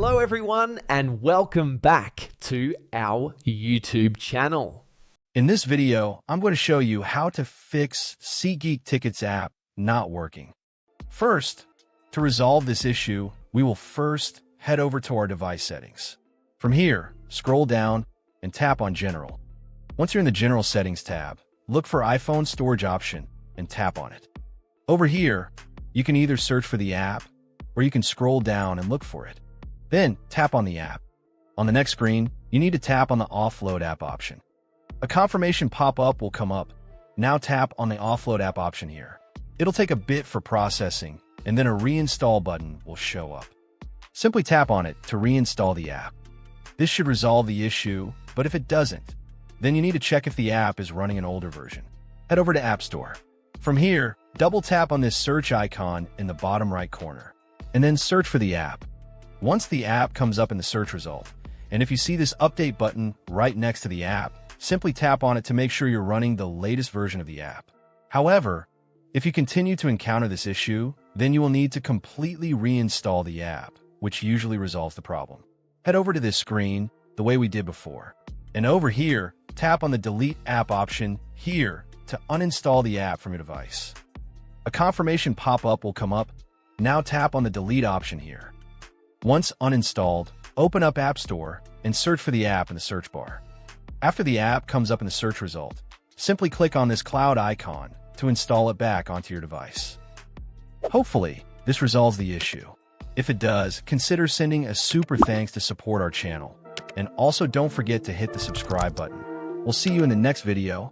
Hello everyone and welcome back to our YouTube channel. In this video, I'm going to show you how to fix SeatGeek Tickets app not working. First, to resolve this issue, we will first head over to our device settings. From here, scroll down and tap on General. Once you're in the General Settings tab, look for iPhone Storage option and tap on it. Over here, you can either search for the app or you can scroll down and look for it. Then tap on the app. On the next screen, you need to tap on the Offload app option. A confirmation pop-up will come up. Now tap on the Offload app option here. It'll take a bit for processing, and then a reinstall button will show up. Simply tap on it to reinstall the app. This should resolve the issue, but if it doesn't, then you need to check if the app is running an older version. Head over to App Store. From here, double tap on this search icon in the bottom right corner, and then search for the app. Once the app comes up in the search result, and if you see this update button right next to the app, simply tap on it to make sure you're running the latest version of the app. However, if you continue to encounter this issue, then you will need to completely reinstall the app, which usually resolves the problem. Head over to this screen the way we did before, and over here, tap on the Delete App option here to uninstall the app from your device. A confirmation pop-up will come up. Now tap on the Delete option here. Once uninstalled, open up App Store and search for the app in the search bar. After the app comes up in the search result, simply click on this cloud icon to install it back onto your device. Hopefully, this resolves the issue. If it does, consider sending a super thanks to support our channel. And also don't forget to hit the subscribe button. We'll see you in the next video.